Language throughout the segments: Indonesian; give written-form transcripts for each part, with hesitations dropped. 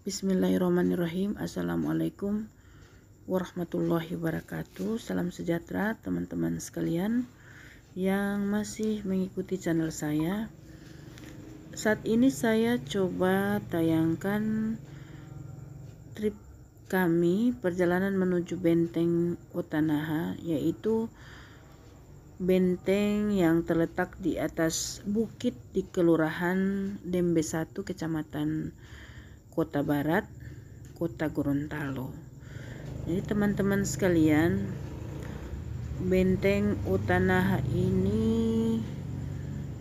Bismillahirrahmanirrahim. Assalamualaikum warahmatullahi wabarakatuh. Salam sejahtera teman-teman sekalian yang masih mengikuti channel saya. Saat ini saya coba tayangkan trip kami perjalanan menuju Benteng Otanaha, yaitu benteng yang terletak di atas bukit di Kelurahan Dembe 1, Kecamatan Kota Barat, Kota Gorontalo. Jadi teman-teman sekalian, Benteng Otanaha ini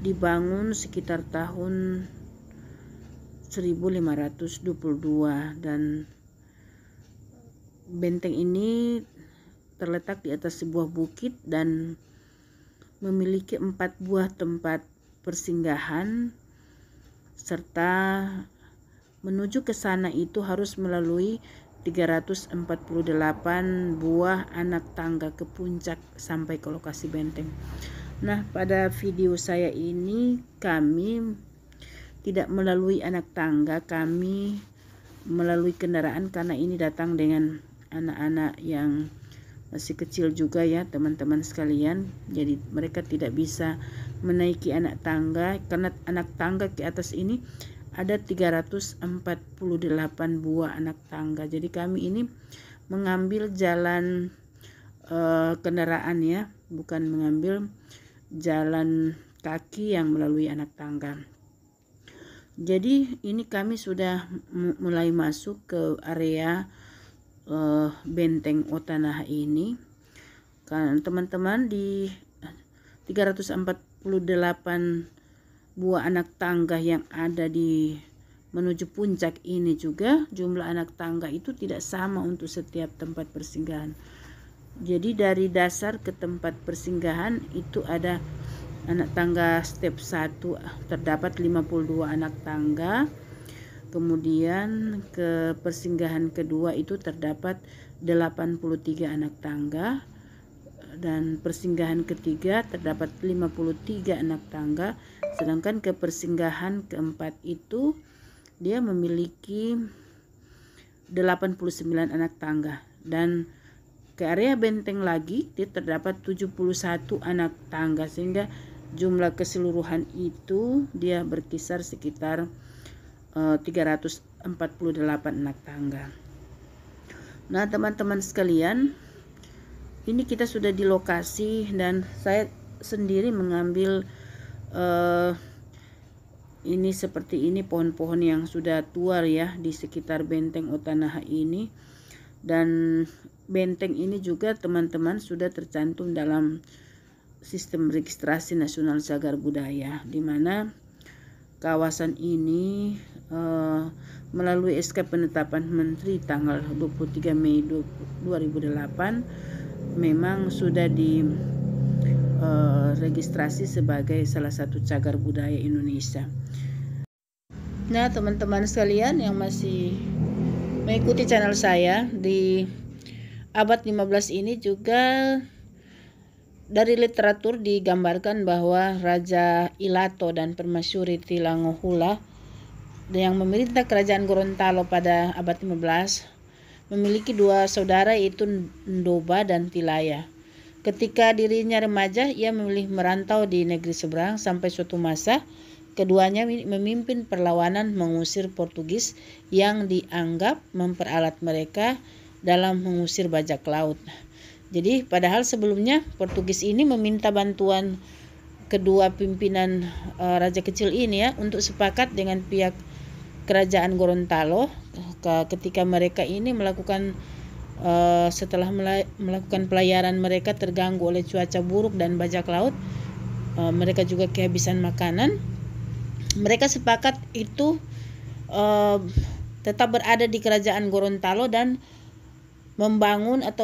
dibangun sekitar tahun 1522 dan benteng ini terletak di atas sebuah bukit dan memiliki 4 buah tempat persinggahan, serta menuju ke sana itu harus melalui 348 buah anak tangga ke puncak sampai ke lokasi benteng. Nah, pada video saya ini kami tidak melalui anak tangga, kami melalui kendaraan karena ini datang dengan anak-anak yang masih kecil juga ya teman-teman sekalian. Jadi mereka tidak bisa menaiki anak tangga karena anak tangga ke atas ini ada 348 buah anak tangga. Jadi kami ini mengambil jalan kendaraan ya, bukan mengambil jalan kaki yang melalui anak tangga. Jadi ini kami sudah mulai masuk ke area Benteng Otanaha ini. Kan teman-teman, di 348 buah anak tangga yang ada di menuju puncak ini juga jumlah anak tangga itu tidak sama untuk setiap tempat persinggahan. Jadi dari dasar ke tempat persinggahan itu ada anak tangga step 1 terdapat 52 anak tangga. Kemudian ke persinggahan kedua itu terdapat 83 anak tangga, dan persinggahan ketiga terdapat 53 anak tangga, sedangkan ke persinggahan keempat itu dia memiliki 89 anak tangga, dan ke area benteng lagi dia terdapat 71 anak tangga, sehingga jumlah keseluruhan itu dia berkisar sekitar 348 anak tangga. Nah teman-teman sekalian, ini kita sudah di lokasi dan saya sendiri mengambil ini seperti ini pohon-pohon yang sudah tua ya di sekitar Benteng Otanaha ini. Dan benteng ini juga teman-teman sudah tercantum dalam sistem registrasi nasional cagar budaya, di mana kawasan ini melalui SK penetapan Menteri tanggal 23 Mei 2008 memang sudah registrasi sebagai salah satu cagar budaya Indonesia. Nah teman-teman sekalian yang masih mengikuti channel saya, di abad 15 ini juga dari literatur digambarkan bahwa Raja Ilato dan Permaisuri Tilangohula yang memerintah kerajaan Gorontalo pada abad 15 memiliki 2 saudara, yaitu Ndoba dan Tilaya. Ketika dirinya remaja, ia memilih merantau di negeri seberang sampai suatu masa keduanya memimpin perlawanan mengusir Portugis yang dianggap memperalat mereka dalam mengusir bajak laut. Jadi padahal sebelumnya Portugis ini meminta bantuan kedua pimpinan raja kecil ini ya untuk sepakat dengan pihak kerajaan Gorontalo ketika mereka ini melakukan setelah melakukan pelayaran mereka terganggu oleh cuaca buruk dan bajak laut, mereka juga kehabisan makanan. Mereka sepakat itu tetap berada di kerajaan Gorontalo dan membangun atau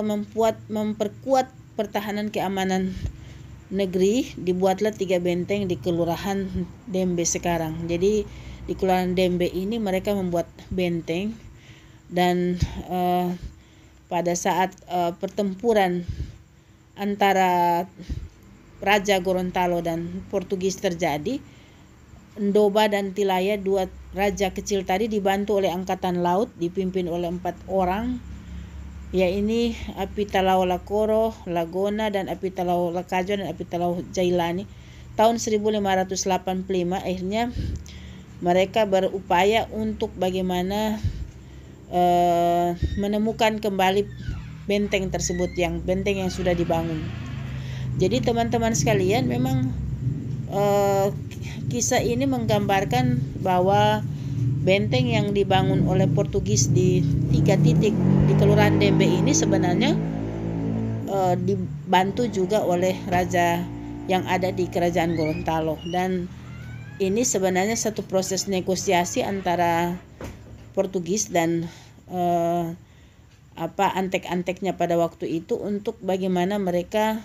memperkuat pertahanan keamanan negeri. Dibuatlah 3 benteng di Kelurahan Dembe sekarang. Jadi di Kelurahan Dembe ini mereka membuat benteng, dan pada saat pertempuran antara Raja Gorontalo dan Portugis terjadi, Ndoba dan Tilaya, 2 raja kecil tadi dibantu oleh angkatan laut dipimpin oleh 4 orang, yaitu Apitaloa Lakoro, Lagona, dan Apitaloa Lakajo, dan Apitaloa Jailani. Tahun 1585 akhirnya mereka berupaya untuk bagaimana menemukan kembali benteng tersebut, benteng yang sudah dibangun. Jadi teman-teman sekalian, memang kisah ini menggambarkan bahwa benteng yang dibangun oleh Portugis di 3 titik di Kelurahan Dembe ini sebenarnya dibantu juga oleh raja yang ada di Kerajaan Gorontalo, dan ini sebenarnya satu proses negosiasi antara Portugis dan antek-anteknya pada waktu itu untuk bagaimana mereka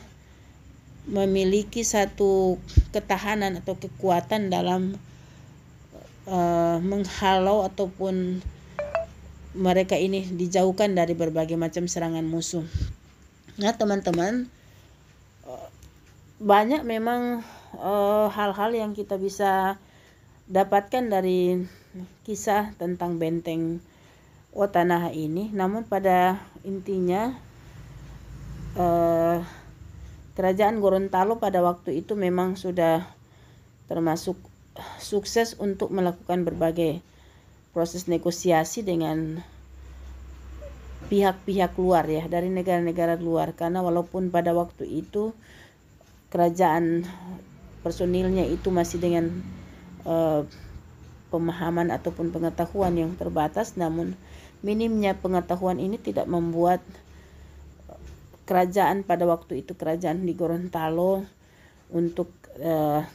memiliki satu ketahanan atau kekuatan dalam menghalau ataupun mereka ini dijauhkan dari berbagai macam serangan musuh. Nah teman-teman, banyak memang hal-hal yang kita bisa dapatkan dari kisah tentang benteng Otanaha ini. Namun pada intinya Kerajaan Gorontalo pada waktu itu memang sudah termasuk sukses untuk melakukan berbagai proses negosiasi dengan pihak-pihak luar ya, dari negara-negara luar, karena walaupun pada waktu itu kerajaan personilnya itu masih dengan pemahaman ataupun pengetahuan yang terbatas, namun minimnya pengetahuan ini tidak membuat kerajaan pada waktu itu, kerajaan di Gorontalo, untuk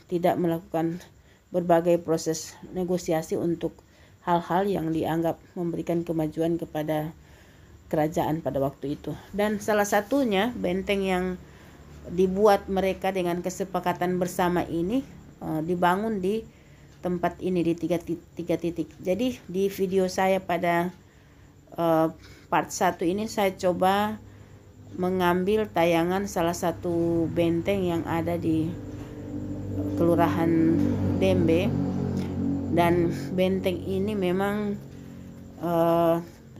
tidak melakukan berbagai proses negosiasi untuk hal-hal yang dianggap memberikan kemajuan kepada kerajaan pada waktu itu. Dan salah satunya benteng yang dibuat mereka dengan kesepakatan bersama ini dibangun di tempat ini di 3 titik. Jadi di video saya pada part 1 ini saya coba mengambil tayangan salah satu benteng yang ada di Kelurahan Dembe, dan benteng ini memang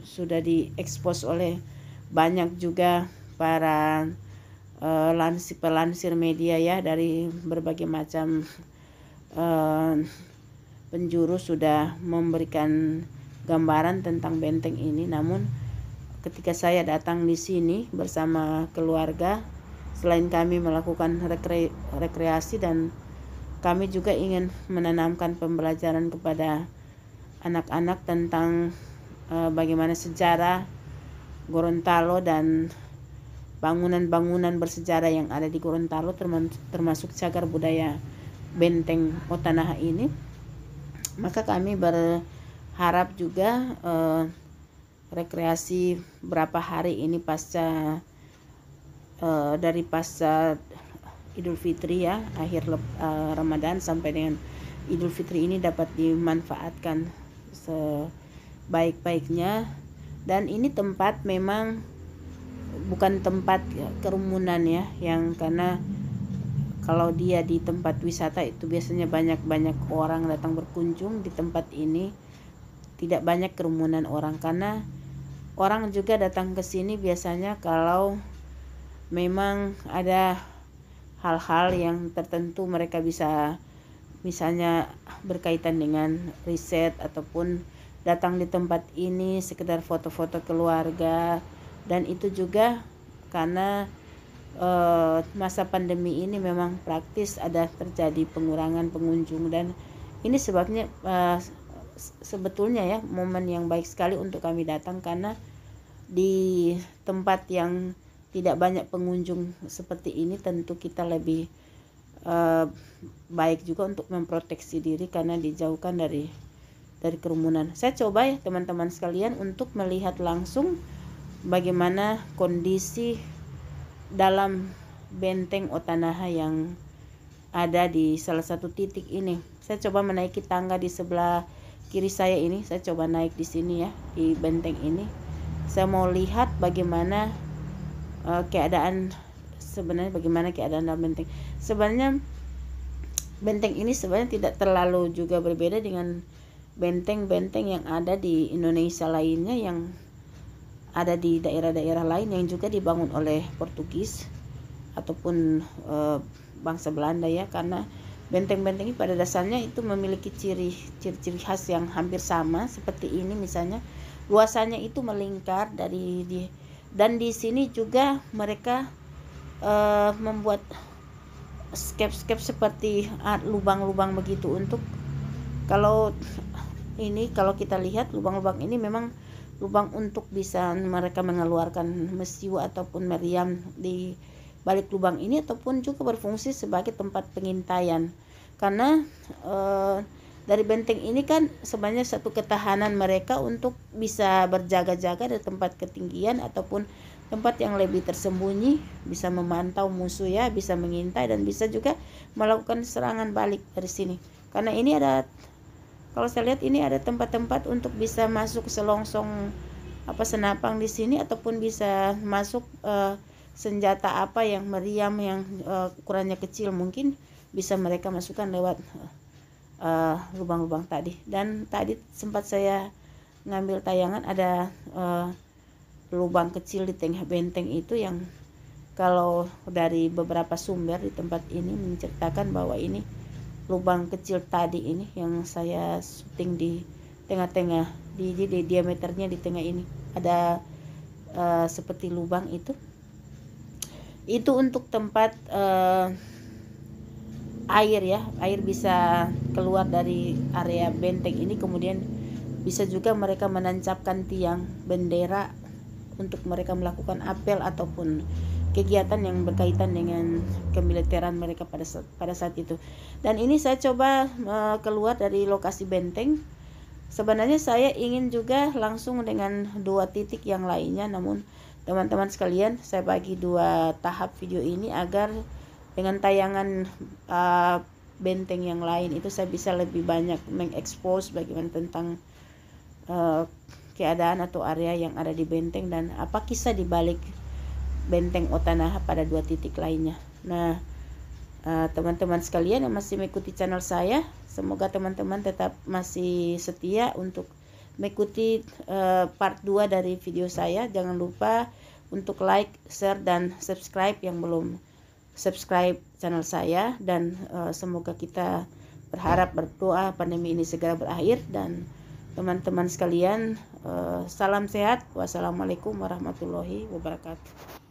sudah diekspos oleh banyak juga para pelansir media ya, dari berbagai macam penjuru sudah memberikan gambaran tentang benteng ini. Namun ketika saya datang di sini bersama keluarga, selain kami melakukan rekreasi, dan kami juga ingin menanamkan pembelajaran kepada anak-anak tentang bagaimana sejarah Gorontalo dan bangunan-bangunan bersejarah yang ada di Gorontalo, termasuk cagar budaya benteng Otanaha ini. Maka kami berharap juga rekreasi berapa hari ini pasca Idul Fitri ya, akhir Ramadan sampai dengan Idul Fitri ini dapat dimanfaatkan sebaik-baiknya. Dan ini tempat memang bukan tempat kerumunan ya, yang karena kalau dia di tempat wisata itu biasanya banyak orang datang berkunjung. Di tempat ini tidak banyak kerumunan orang, karena orang juga datang ke sini biasanya kalau memang ada hal-hal yang tertentu mereka bisa, misalnya berkaitan dengan riset, ataupun datang di tempat ini sekedar foto-foto keluarga. Dan itu juga karena masa pandemi ini memang praktis ada terjadi pengurangan pengunjung, dan ini sebabnya sebetulnya ya momen yang baik sekali untuk kami datang, karena di tempat yang tidak banyak pengunjung seperti ini tentu kita lebih baik juga untuk memproteksi diri karena dijauhkan dari kerumunan. Saya coba ya teman-teman sekalian untuk melihat langsung bagaimana kondisi dalam benteng Otanaha yang ada di salah satu titik ini. Saya coba menaiki tangga di sebelah kiri saya ini. Saya coba naik di sini ya, di benteng ini. Saya mau lihat bagaimana keadaan dalam benteng. Sebenarnya benteng ini sebenarnya tidak terlalu juga berbeda dengan benteng-benteng yang ada di Indonesia lainnya, yang ada di daerah-daerah lain yang juga dibangun oleh Portugis ataupun bangsa Belanda ya, karena benteng-benteng ini pada dasarnya itu memiliki ciri-ciri khas yang hampir sama seperti ini. Misalnya luasannya itu melingkar dan di sini juga mereka membuat skep seperti lubang-lubang begitu untuk kalau kita lihat lubang-lubang ini memang lubang untuk bisa mereka mengeluarkan mesiu ataupun meriam di balik lubang ini, ataupun juga berfungsi sebagai tempat pengintaian. Karena dari benteng ini kan sebenarnya satu ketahanan mereka untuk bisa berjaga-jaga di tempat ketinggian ataupun tempat yang lebih tersembunyi, bisa memantau musuh ya, bisa mengintai dan bisa juga melakukan serangan balik dari sini. Karena ini ada, kalau saya lihat ini ada tempat-tempat untuk bisa masuk selongsong senapang di sini, ataupun bisa masuk senjata yang meriam yang ukurannya kecil, mungkin bisa mereka masukkan lewat lubang-lubang tadi. Dan tadi sempat saya ngambil tayangan ada lubang kecil di tengah benteng itu, yang kalau dari beberapa sumber di tempat ini menceritakan bahwa ini lubang kecil tadi ini yang saya syuting di tengah-tengah, di diameternya di tengah ini ada seperti lubang itu untuk tempat air ya, air bisa keluar dari area benteng ini. Kemudian bisa juga mereka menancapkan tiang bendera untuk mereka melakukan apel ataupun kegiatan yang berkaitan dengan kemiliteran mereka pada saat itu. Dan ini saya coba keluar dari lokasi benteng. Sebenarnya saya ingin juga langsung dengan 2 titik yang lainnya, namun teman-teman sekalian saya bagi 2 tahap video ini agar dengan tayangan benteng yang lain itu saya bisa lebih banyak mengekspos bagaimana tentang keadaan atau area yang ada di benteng dan apa kisah di balik benteng Otanaha pada 2 titik lainnya. Nah, teman-teman sekalian yang masih mengikuti channel saya, semoga teman-teman tetap masih setia untuk mengikuti part 2 dari video saya. Jangan lupa untuk like, share, dan subscribe yang belum subscribe channel saya. Dan semoga kita berdoa pandemi ini segera berakhir. Dan teman-teman sekalian, salam sehat. Wassalamualaikum warahmatullahi wabarakatuh.